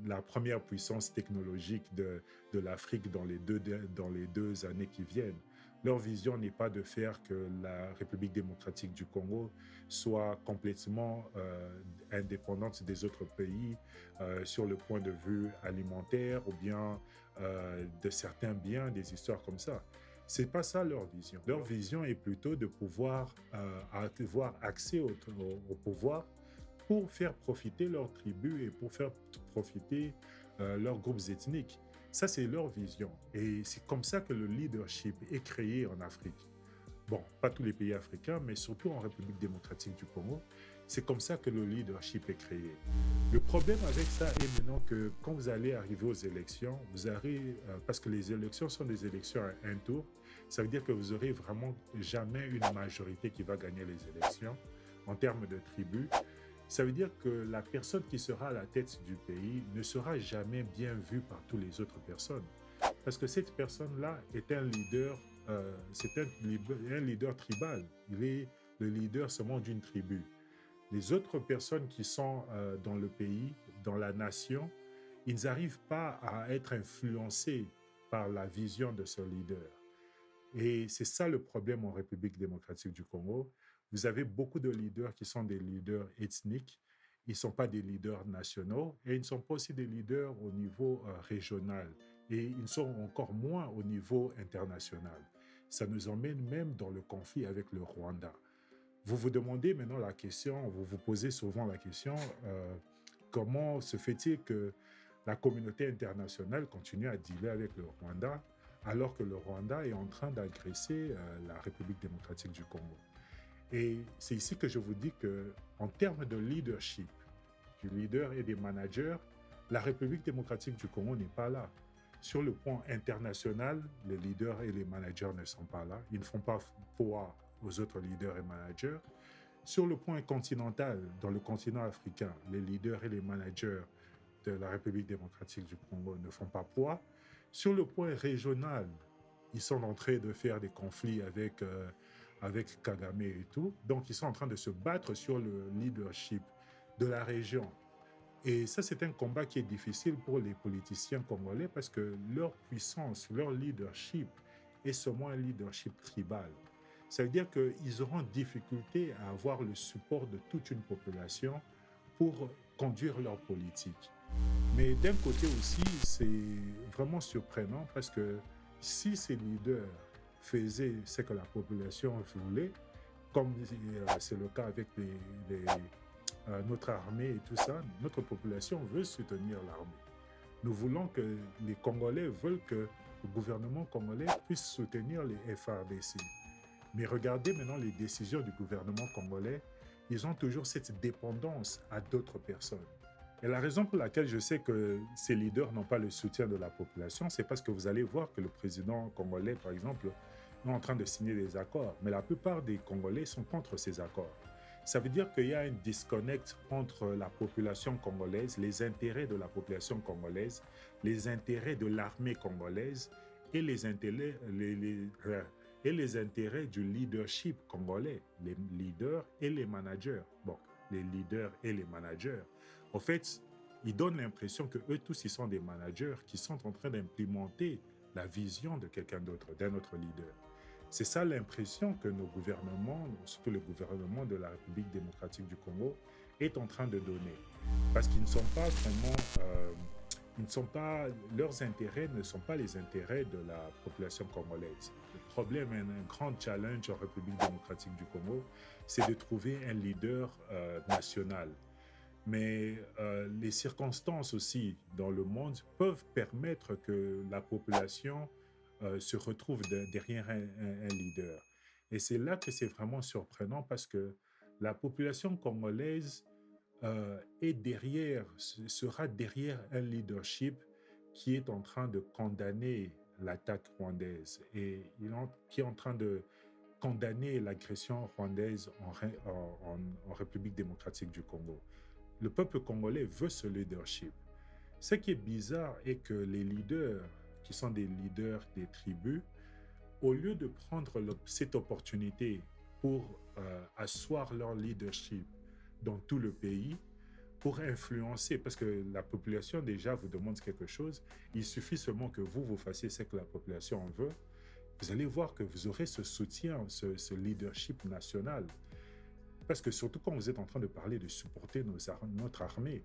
la première puissance technologique de l'Afrique dans les 2 années qui viennent. Leur vision n'est pas de faire que la République démocratique du Congo soit complètement indépendante des autres pays sur le point de vue alimentaire ou bien de certains biens, des histoires comme ça. C'est pas ça leur vision. Leur vision est plutôt de pouvoir avoir accès au pouvoir pour faire profiter leurs tribus et pour faire profiter leurs groupes ethniques. Ça, c'est leur vision. Et c'est comme ça que le leadership est créé en Afrique. Bon, pas tous les pays africains, mais surtout en République démocratique du Congo. C'est comme ça que le leadership est créé. Le problème avec ça est maintenant que quand vous allez arriver aux élections, vous arrivez, parce que les élections sont des élections à un tour, ça veut dire que vous aurez vraiment jamais une majorité qui va gagner les élections en termes de tribus. Ça veut dire que la personne qui sera à la tête du pays ne sera jamais bien vue par toutes les autres personnes. Parce que cette personne-là est un leader, un leader tribal. Il est le leader seulement d'une tribu. Les autres personnes qui sont dans le pays, dans la nation, ils n'arrivent pas à être influencés par la vision de ce leader. Et c'est ça le problème en République démocratique du Congo. Vous avez beaucoup de leaders qui sont des leaders ethniques. Ils ne sont pas des leaders nationaux et ils ne sont pas aussi des leaders au niveau régional. Et ils sont encore moins au niveau international. Ça nous emmène même dans le conflit avec le Rwanda. Vous vous demandez maintenant la question, vous vous posez souvent la question, comment se fait-il que la communauté internationale continue à dealer avec le Rwanda alors que le Rwanda est en train d'agresser la République démocratique du Congo. Et c'est ici que je vous dis que, en termes de leadership, du leader et des managers, la République démocratique du Congo n'est pas là. Sur le point international, les leaders et les managers ne sont pas là. Ils ne font pas poids aux autres leaders et managers. Sur le point continental, dans le continent africain, les leaders et les managers de la République démocratique du Congo ne font pas poids. Sur le point régional, ils sont en train de faire des conflits avec Kagame et tout. Donc, ils sont en train de se battre sur le leadership de la région. Et ça, c'est un combat qui est difficile pour les politiciens congolais parce que leur puissance, leur leadership est seulement un leadership tribal. Ça veut dire qu'ils auront difficulté à avoir le support de toute une population pour conduire leur politique. Mais d'un côté aussi, c'est vraiment surprenant parce que si ces leaders faisaient ce que la population voulait, comme c'est le cas avec notre armée et tout ça, notre population veut soutenir l'armée. Nous voulons que les Congolais veulent que le gouvernement congolais puisse soutenir les FARDC. Mais regardez maintenant les décisions du gouvernement congolais, ils ont toujours cette dépendance à d'autres personnes. Et la raison pour laquelle je sais que ces leaders n'ont pas le soutien de la population, c'est parce que vous allez voir que le président congolais, par exemple, est en train de signer des accords. Mais la plupart des Congolais sont contre ces accords. Ça veut dire qu'il y a un disconnect entre la population congolaise, les intérêts de la population congolaise, les intérêts de l'armée congolaise et les intérêts du leadership congolais, les leaders et les managers. Bon, les leaders et les managers. En fait, ils donnent l'impression que eux tous, ils sont des managers qui sont en train d'implémenter la vision de quelqu'un d'autre, d'un autre leader. C'est ça l'impression que nos gouvernements, surtout le gouvernement de la République démocratique du Congo, est en train de donner. Parce qu'ils ne sont pas vraiment... leurs intérêts ne sont pas les intérêts de la population congolaise. Le problème, un grand challenge en République démocratique du Congo, c'est de trouver un leader national. Mais les circonstances aussi dans le monde peuvent permettre que la population se retrouve derrière un leader. Et c'est là que c'est vraiment surprenant parce que la population congolaise sera derrière un leadership qui est en train de condamner l'attaque rwandaise et qui est en train de condamner l'agression rwandaise en République démocratique du Congo. Le peuple congolais veut ce leadership. Ce qui est bizarre est que les leaders, qui sont des leaders des tribus, au lieu de prendre cette opportunité pour asseoir leur leadership dans tout le pays, pour influencer, parce que la population déjà vous demande quelque chose, il suffit seulement que vous fassiez ce que la population en veut, vous allez voir que vous aurez ce soutien, ce leadership national. Parce que surtout quand vous êtes en train de parler de supporter notre armée,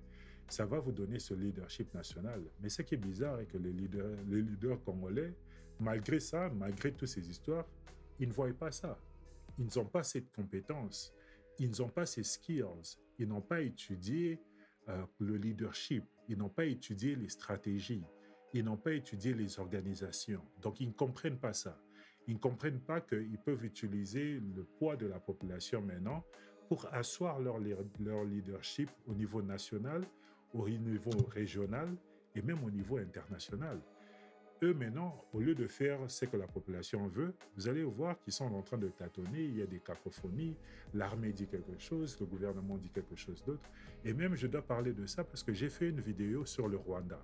ça va vous donner ce leadership national. Mais ce qui est bizarre est que les leaders congolais, malgré ça, malgré toutes ces histoires, ils ne voient pas ça. Ils n'ont pas cette compétence. Ils n'ont pas ces skills. Ils n'ont pas étudié le leadership. Ils n'ont pas étudié les stratégies. Ils n'ont pas étudié les organisations. Donc, ils ne comprennent pas ça. Ils ne comprennent pas qu'ils peuvent utiliser le poids de la population maintenant pour asseoir leur leadership au niveau national, au niveau régional et même au niveau international. Eux, maintenant, au lieu de faire ce que la population veut, vous allez voir qu'ils sont en train de tâtonner, il y a des cacophonies, l'armée dit quelque chose, le gouvernement dit quelque chose d'autre. Et même, je dois parler de ça parce que j'ai fait une vidéo sur le Rwanda.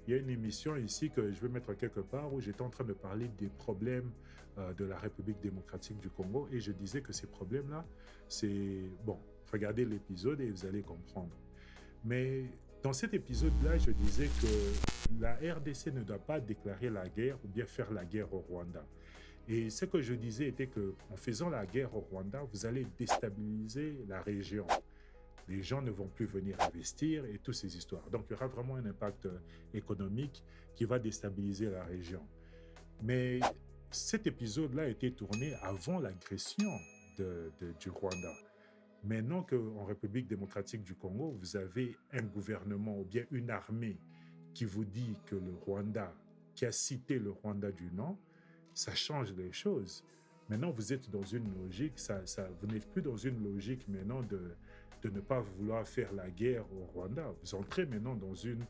Il y a une émission ici que je vais mettre quelque part où j'étais en train de parler des problèmes de la République démocratique du Congo et je disais que ces problèmes-là, c'est... Bon, regardez l'épisode et vous allez comprendre. Mais dans cet épisode-là, je disais que la RDC ne doit pas déclarer la guerre ou bien faire la guerre au Rwanda. Et ce que je disais était que en faisant la guerre au Rwanda, vous allez déstabiliser la région. Les gens ne vont plus venir investir et toutes ces histoires. Donc, il y aura vraiment un impact économique qui va déstabiliser la région. Mais cet épisode-là a été tourné avant l'agression du Rwanda. Maintenant qu'en République démocratique du Congo, vous avez un gouvernement ou bien une armée qui vous dit que le Rwanda, qui a cité le Rwanda du nom, ça change les choses. Maintenant, vous êtes dans une logique, vous n'êtes plus dans une logique maintenant de ne pas vouloir faire la guerre au Rwanda. Vous entrez maintenant dans une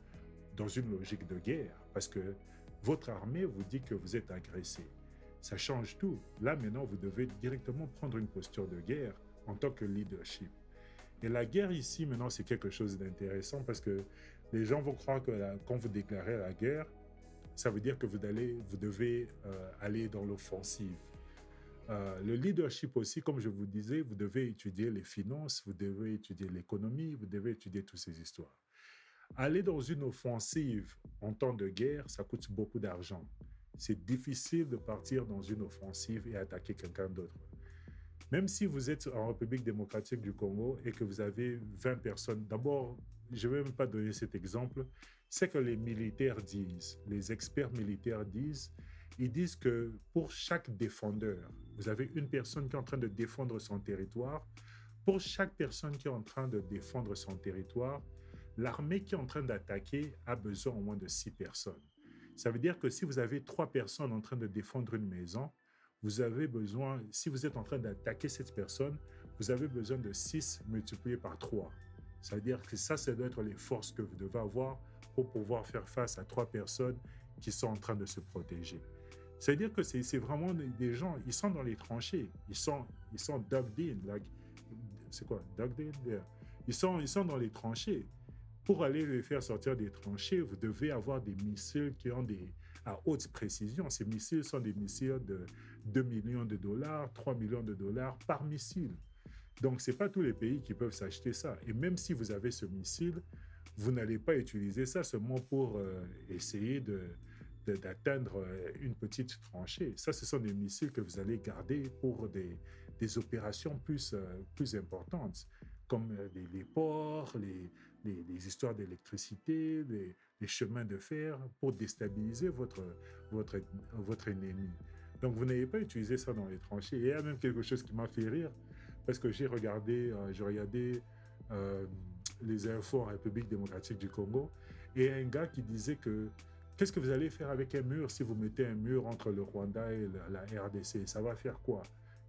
logique de guerre parce que votre armée vous dit que vous êtes agressé. Ça change tout. Là, maintenant, vous devez directement prendre une posture de guerre en tant que leadership. Et la guerre ici, maintenant, c'est quelque chose d'intéressant parce que les gens vont croire que quand vous déclarez la guerre, ça veut dire que vous devez aller dans l'offensive. Le leadership aussi, comme je vous disais, vous devez étudier les finances, vous devez étudier l'économie, vous devez étudier toutes ces histoires. Aller dans une offensive en temps de guerre, ça coûte beaucoup d'argent. C'est difficile de partir dans une offensive et attaquer quelqu'un d'autre. Même si vous êtes en République démocratique du Congo et que vous avez 20 personnes, d'abord, je ne vais même pas donner cet exemple, c'est que les militaires disent, les experts militaires disent, ils disent que pour chaque défendeur, vous avez une personne qui est en train de défendre son territoire. Pour chaque personne qui est en train de défendre son territoire, l'armée qui est en train d'attaquer a besoin au moins de 6 personnes. Ça veut dire que si vous avez 3 personnes en train de défendre une maison, vous avez besoin, si vous êtes en train d'attaquer cette personne, vous avez besoin de 6 multiplié par 3. Ça veut dire que ça doit être les forces que vous devez avoir pour pouvoir faire face à 3 personnes qui sont en train de se protéger. Ça veut dire que c'est vraiment des gens, ils sont dans les tranchées, ils sont dugged in, like, c'est quoi, dugged in? Yeah. Ils sont dans les tranchées. Pour aller les faire sortir des tranchées, vous devez avoir des missiles qui ont à haute précision. Ces missiles sont des missiles de 2 millions de dollars, 3 millions de dollars par missile. Donc, ce n'est pas tous les pays qui peuvent s'acheter ça. Et même si vous avez ce missile, vous n'allez pas utiliser ça seulement pour essayer d'atteindre une petite tranchée. Ça, ce sont des missiles que vous allez garder pour des opérations plus importantes, comme les ports, les histoires d'électricité, les chemins de fer, pour déstabiliser votre ennemi. Donc, vous n'avez pas utilisé ça dans les tranchées. Et il y a même quelque chose qui m'a fait rire, parce que j'ai regardé les infos en République démocratique du Congo, et un gars qui disait que qu'est-ce que vous allez faire avec un mur si vous mettez un mur entre le Rwanda et la RDC? Ça va faire quoi?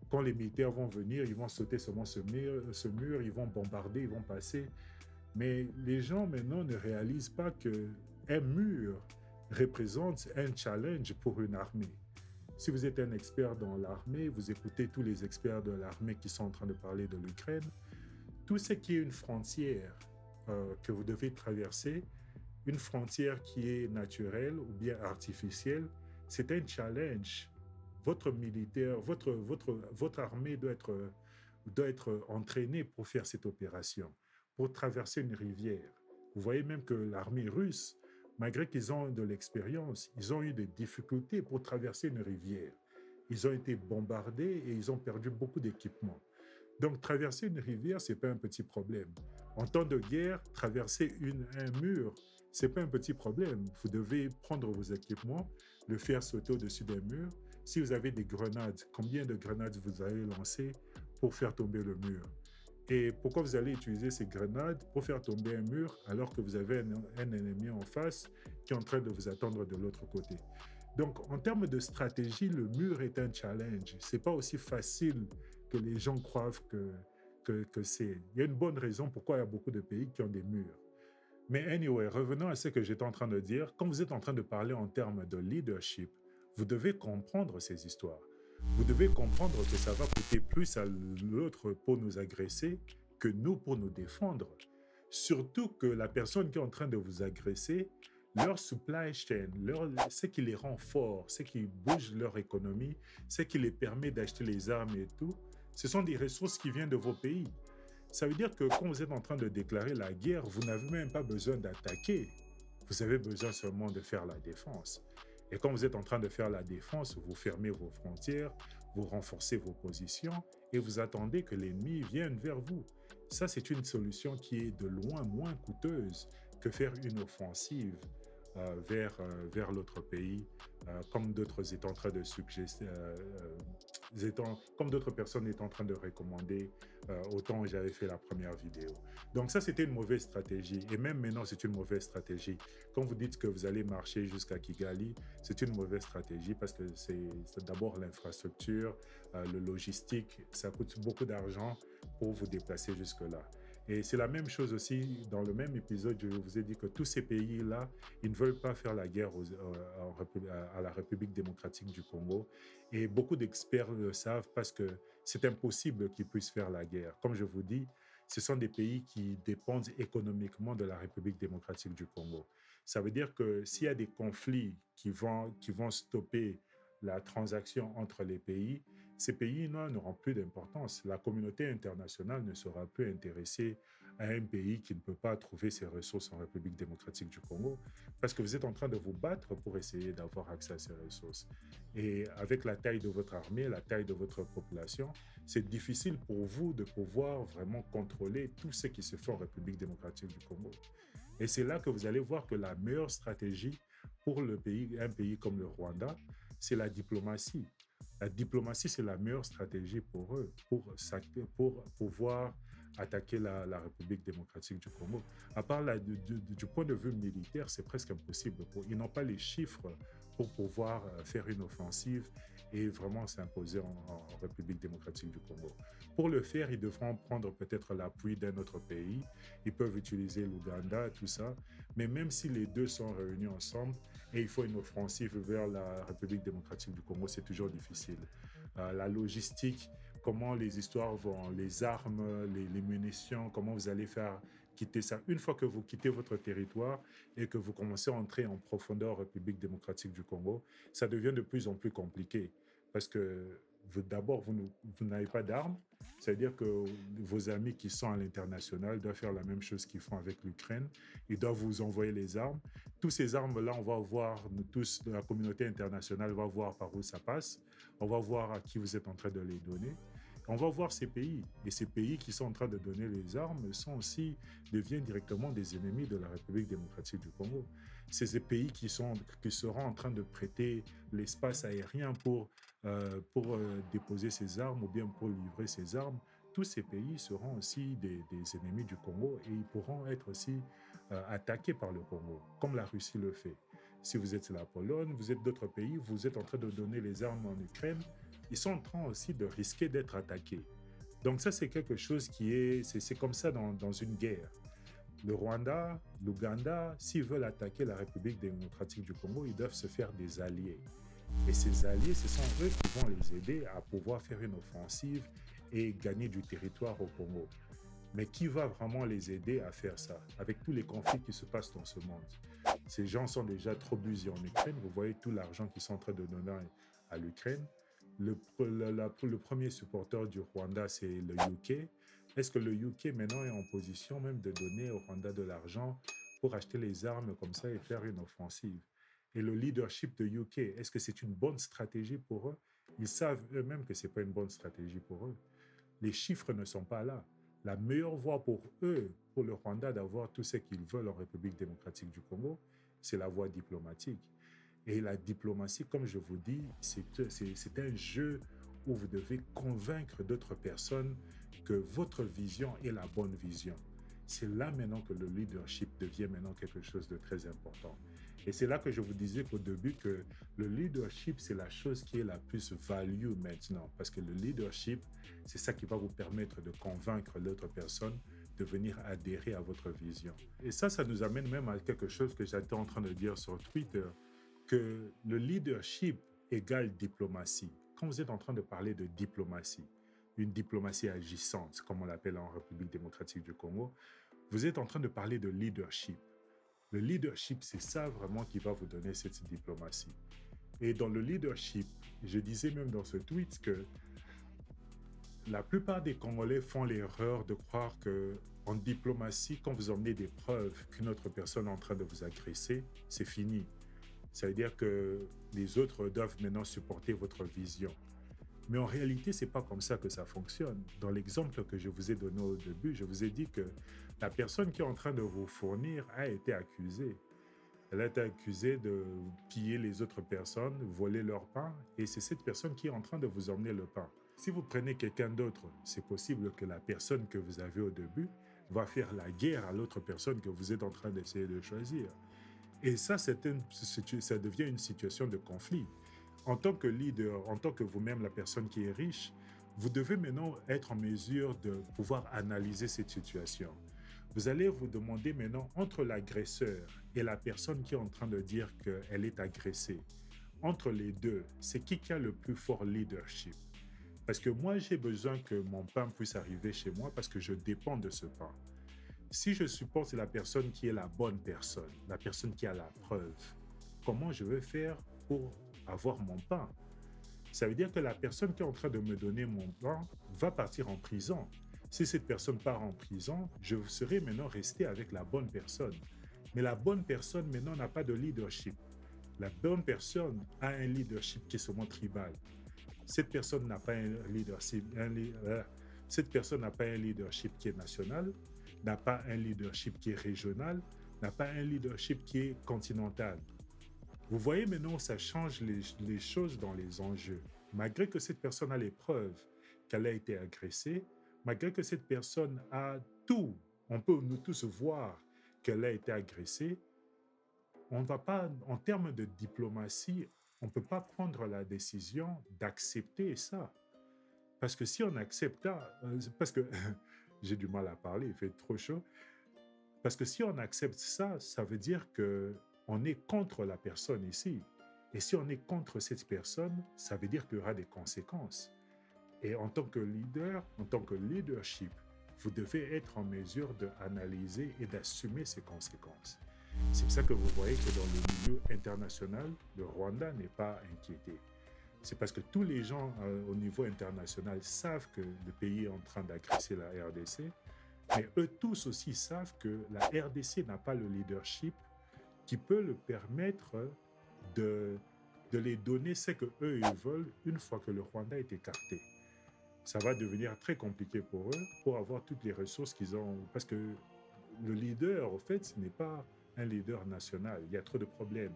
Quand les militaires vont venir, ils vont sauter seulement ce mur, ils vont bombarder, ils vont passer. Mais les gens maintenant ne réalisent pas qu'un mur représente un challenge pour une armée. Si vous êtes un expert dans l'armée, vous écoutez tous les experts de l'armée qui sont en train de parler de l'Ukraine, tout ce qui est une frontière que vous devez traverser, une frontière qui est naturelle ou bien artificielle, c'est un challenge. Votre militaire, votre armée doit être entraînée pour faire cette opération, pour traverser une rivière. Vous voyez même que l'armée russe, malgré qu'ils ont de l'expérience, ils ont eu des difficultés pour traverser une rivière. Ils ont été bombardés et ils ont perdu beaucoup d'équipements. Donc, traverser une rivière, c'est pas un petit problème. En temps de guerre, traverser un mur, c'est pas un petit problème. Vous devez prendre vos équipements, le faire sauter au-dessus d'un mur. Si vous avez des grenades, combien de grenades vous allez lancer pour faire tomber le mur? Et pourquoi vous allez utiliser ces grenades pour faire tomber un mur alors que vous avez un ennemi en face qui est en train de vous attendre de l'autre côté? Donc, en termes de stratégie, le mur est un challenge. C'est pas aussi facile que les gens croient que c'est. Il y a une bonne raison pourquoi il y a beaucoup de pays qui ont des murs. Mais anyway, revenons à ce que j'étais en train de dire. Quand vous êtes en train de parler en termes de leadership, vous devez comprendre ces histoires. Vous devez comprendre que ça va coûter plus à l'autre pour nous agresser que nous pour nous défendre. Surtout que la personne qui est en train de vous agresser, leur supply chain, ce qui les rend forts, ce qui bouge leur économie, ce qui les permet d'acheter les armes et tout, ce sont des ressources qui viennent de vos pays. Ça veut dire que quand vous êtes en train de déclarer la guerre, vous n'avez même pas besoin d'attaquer. Vous avez besoin seulement de faire la défense. Et quand vous êtes en train de faire la défense, vous fermez vos frontières, vous renforcez vos positions et vous attendez que l'ennemi vienne vers vous. Ça, c'est une solution qui est de loin moins coûteuse que faire une offensive vers l'autre pays, comme d'autres étaient en train de suggérer, comme d'autres personnes étaient en train de recommander au temps où j'avais fait la première vidéo. Donc ça, c'était une mauvaise stratégie. Et même maintenant, c'est une mauvaise stratégie. Quand vous dites que vous allez marcher jusqu'à Kigali, c'est une mauvaise stratégie parce que c'est d'abord l'infrastructure, le logistique, ça coûte beaucoup d'argent pour vous déplacer jusque-là. Et c'est la même chose aussi, dans le même épisode, je vous ai dit que tous ces pays-là, ils ne veulent pas faire la guerre à la République démocratique du Congo. Et beaucoup d'experts le savent parce que c'est impossible qu'ils puissent faire la guerre. Comme je vous dis, ce sont des pays qui dépendent économiquement de la République démocratique du Congo. Ça veut dire que s'il y a des conflits qui vont stopper la transaction entre les pays, ces pays-là n'auront plus d'importance. La communauté internationale ne sera plus intéressée à un pays qui ne peut pas trouver ses ressources en République démocratique du Congo, parce que vous êtes en train de vous battre pour essayer d'avoir accès à ces ressources. Et avec la taille de votre armée, la taille de votre population, c'est difficile pour vous de pouvoir vraiment contrôler tout ce qui se fait en République démocratique du Congo. Et c'est là que vous allez voir que la meilleure stratégie pour un pays comme le Rwanda, c'est la diplomatie. La diplomatie, c'est la meilleure stratégie pour eux, pour pouvoir attaquer la République démocratique du Congo. À part du point de vue militaire, c'est presque impossible. Ils n'ont pas les chiffres pour pouvoir faire une offensive et vraiment s'imposer en République démocratique du Congo. Pour le faire, ils devront prendre peut-être l'appui d'un autre pays. Ils peuvent utiliser l'Ouganda, tout ça. Mais même si les deux sont réunis ensemble et il faut une offensive vers la République démocratique du Congo, c'est toujours difficile. La logistique, comment les histoires vont, les armes, les munitions, comment vous allez faire quitter ça. Une fois que vous quittez votre territoire et que vous commencez à entrer en profondeur en République démocratique du Congo, ça devient de plus en plus compliqué parce que d'abord, vous n'avez pas d'armes. C'est-à-dire que vos amis qui sont à l'international doivent faire la même chose qu'ils font avec l'Ukraine. Ils doivent vous envoyer les armes. Toutes ces armes-là, on va voir, nous tous, la communauté internationale va voir par où ça passe. On va voir à qui vous êtes en train de les donner. On va voir ces pays. Et ces pays qui sont en train de donner les armes deviennent directement des ennemis de la République démocratique du Congo. C'est ces pays qui seront en train de prêter l'espace aérien pour déposer ces armes ou bien pour livrer ces armes. Tous ces pays seront aussi des ennemis du Congo et ils pourront être aussi attaqués par le Congo, comme la Russie le fait. Si vous êtes la Pologne, vous êtes d'autres pays, vous êtes en train de donner les armes en Ukraine, ils sont en train aussi de risquer d'être attaqués. Donc ça, c'est quelque chose c'est comme ça dans une guerre. Le Rwanda, l'Ouganda, s'ils veulent attaquer la République démocratique du Congo, ils doivent se faire des alliés. Et ces alliés, ce sont eux qui vont les aider à pouvoir faire une offensive et gagner du territoire au Congo. Mais qui va vraiment les aider à faire ça avec tous les conflits qui se passent dans ce monde? Ces gens sont déjà trop busy en Ukraine. Vous voyez tout l'argent qu'ils sont en train de donner à l'Ukraine. Le premier supporter du Rwanda, c'est le UK. Est-ce que le UK maintenant est en position même de donner au Rwanda de l'argent pour acheter les armes comme ça et faire une offensive? Et le leadership de UK, est-ce que c'est une bonne stratégie pour eux? Ils savent eux-mêmes que ce n'est pas une bonne stratégie pour eux. Les chiffres ne sont pas là. La meilleure voie pour eux, pour le Rwanda, d'avoir tout ce qu'ils veulent en République démocratique du Congo, c'est la voie diplomatique. Et la diplomatie, comme je vous dis, c'est un jeu où vous devez convaincre d'autres personnes que votre vision est la bonne vision. C'est là maintenant que le leadership devient maintenant quelque chose de très important. Et c'est là que je vous disais qu'au début que le leadership, c'est la chose qui est la plus value maintenant. Parce que le leadership, c'est ça qui va vous permettre de convaincre l'autre personne de venir adhérer à votre vision. Et ça nous amène même à quelque chose que j'étais en train de dire sur Twitter, que le leadership égale diplomatie. Quand vous êtes en train de parler de diplomatie, une diplomatie agissante, comme on l'appelle en République démocratique du Congo, vous êtes en train de parler de leadership. Le leadership, c'est ça vraiment qui va vous donner cette diplomatie. Et dans le leadership, je disais même dans ce tweet que la plupart des Congolais font l'erreur de croire que en diplomatie, quand vous emmenez des preuves qu'une autre personne est en train de vous agresser, c'est fini. Ça veut dire que les autres doivent maintenant supporter votre vision. Mais en réalité, ce n'est pas comme ça que ça fonctionne. Dans l'exemple que je vous ai donné au début, je vous ai dit que la personne qui est en train de vous fournir a été accusée. Elle a été accusée de piller les autres personnes, voler leur pain, et c'est cette personne qui est en train de vous emmener le pain. Si vous prenez quelqu'un d'autre, c'est possible que la personne que vous avez au début va faire la guerre à l'autre personne que vous êtes en train d'essayer de choisir. Et ça devient une situation de conflit. En tant que leader, en tant que vous-même la personne qui est riche, vous devez maintenant être en mesure de pouvoir analyser cette situation. Vous allez vous demander maintenant, entre l'agresseur et la personne qui est en train de dire qu'elle est agressée, entre les deux, c'est qui a le plus fort leadership? Parce que moi, j'ai besoin que mon pain puisse arriver chez moi parce que je dépends de ce pain. Si je supporte la personne qui est la bonne personne, la personne qui a la preuve, comment je vais faire pour avoir mon pain? Ça veut dire que la personne qui est en train de me donner mon pain va partir en prison. Si cette personne part en prison, je serai maintenant resté avec la bonne personne. Mais la bonne personne maintenant n'a pas de leadership. La bonne personne a un leadership qui est seulement tribal. Cette personne n'a pas un leadership, cette personne n'a pas un leadership qui est national, n'a pas un leadership qui est régional, n'a pas un leadership qui est continental. Vous voyez maintenant, ça change les choses dans les enjeux. Malgré que cette personne a les preuves qu'elle a été agressée, malgré que cette personne a tout, on peut nous tous voir qu'elle a été agressée, on ne va pas, en termes de diplomatie, on ne peut pas prendre la décision d'accepter ça. Parce que si on accepte ça, parce que j'ai du mal à parler, il fait trop chaud, parce que si on accepte ça, ça veut dire que on est contre la personne ici. Et si on est contre cette personne, ça veut dire qu'il y aura des conséquences. Et en tant que leader, en tant que leadership, vous devez être en mesure d'analyser et d'assumer ces conséquences. C'est pour ça que vous voyez que dans le milieu international, le Rwanda n'est pas inquiété. C'est parce que tous les gens au niveau international savent que le pays est en train d'agresser la RDC, mais eux tous aussi savent que la RDC n'a pas le leadership qui peut le permettre de, de les donner ce qu'eux ils veulent une fois que le Rwanda est écarté. Ça va devenir très compliqué pour eux pour avoir toutes les ressources qu'ils ont. Parce que le leader, au fait, ce n'est pas un leader national. Il y a trop de problèmes.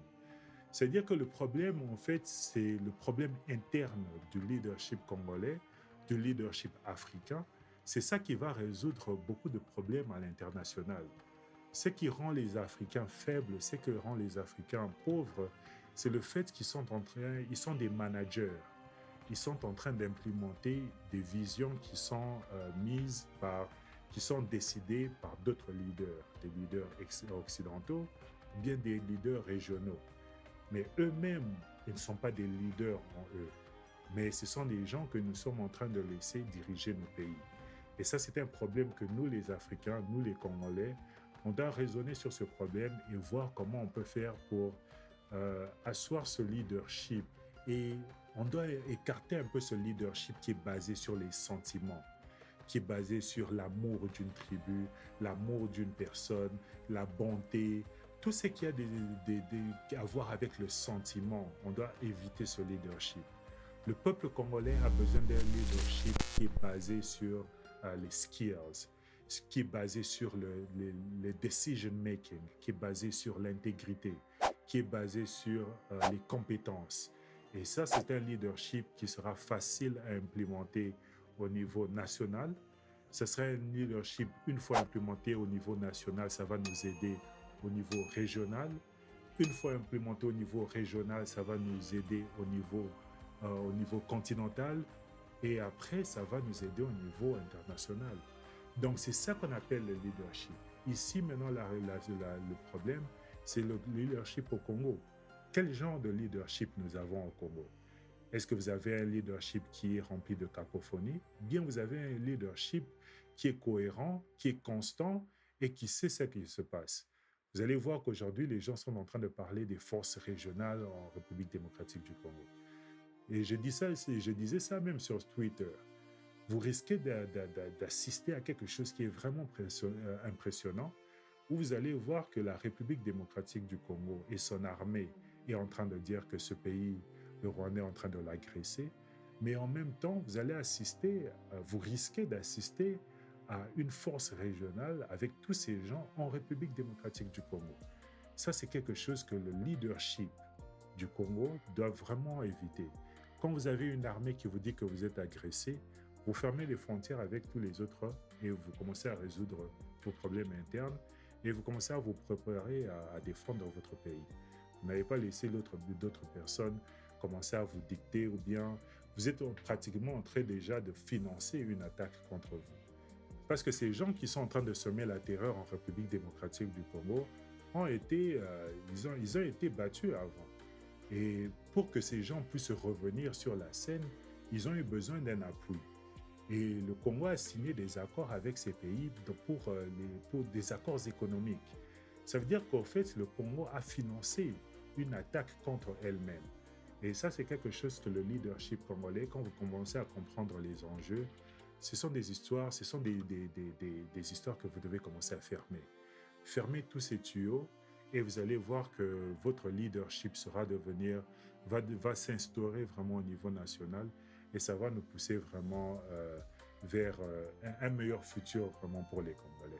C'est-à-dire que le problème, en fait, c'est le problème interne du leadership congolais, du leadership africain. C'est ça qui va résoudre beaucoup de problèmes à l'international. Ce qui rend les Africains faibles, ce qui rend les Africains pauvres, c'est le fait qu'ils sont ils sont des managers. Ils sont en train d'implémenter des visions qui sont qui sont décidées par d'autres leaders, des leaders occidentaux, bien des leaders régionaux. Mais eux-mêmes, ils ne sont pas des leaders en eux. Mais ce sont des gens que nous sommes en train de laisser diriger nos pays. Et ça, c'est un problème que nous, les Africains, nous, les Congolais, on doit raisonner sur ce problème et voir comment on peut faire pour asseoir ce leadership. Et on doit écarter un peu ce leadership qui est basé sur les sentiments, qui est basé sur l'amour d'une tribu, l'amour d'une personne, la bonté, tout ce qui a à voir avec le sentiment. On doit éviter ce leadership. Le peuple congolais a besoin d'un leadership qui est basé sur les skills, qui est basé sur le decision making, qui est basé sur l'intégrité, qui est basé sur les compétences. Et ça, c'est un leadership qui sera facile à implémenter au niveau national. Ce serait un leadership, une fois implémenté au niveau national, ça va nous aider au niveau régional. Une fois implémenté au niveau régional, ça va nous aider au niveau continental. Et après, ça va nous aider au niveau international. Donc, c'est ça qu'on appelle le leadership. Ici, maintenant, le problème, c'est le leadership au Congo. Quel genre de leadership nous avons au Congo? Est-ce que vous avez un leadership qui est rempli de cacophonie? Bien, vous avez un leadership qui est cohérent, qui est constant et qui sait ce qui se passe. Vous allez voir qu'aujourd'hui, les gens sont en train de parler des forces régionales en République démocratique du Congo. Et je disais ça même sur Twitter. Vous risquez d'assister à quelque chose qui est vraiment impressionnant, où vous allez voir que la République démocratique du Congo et son armée est en train de dire que ce pays, le Rwanda, est en train de l'agresser, mais en même temps, vous risquez d'assister à une force régionale avec tous ces gens en République démocratique du Congo. Ça, c'est quelque chose que le leadership du Congo doit vraiment éviter. Quand vous avez une armée qui vous dit que vous êtes agressé, vous fermez les frontières avec tous les autres et vous commencez à résoudre vos problèmes internes et vous commencez à vous préparer à défendre votre pays. Vous n'avez pas laissé d'autres personnes commencer à vous dicter ou bien vous êtes pratiquement en train déjà de financer une attaque contre vous. Parce que ces gens qui sont en train de semer la terreur en République démocratique du Congo ils ont été battus avant. Et pour que ces gens puissent revenir sur la scène, ils ont eu besoin d'un appui. Et le Congo a signé des accords avec ces pays pour des accords économiques. Ça veut dire qu'en fait, le Congo a financé une attaque contre elle-même. Et ça, c'est quelque chose que le leadership congolais, quand vous commencez à comprendre les enjeux, ce sont des histoires que vous devez commencer à fermer. Fermez tous ces tuyaux et vous allez voir que votre leadership va s'instaurer vraiment au niveau national et ça va nous pousser vraiment vers un meilleur futur vraiment pour les Congolais.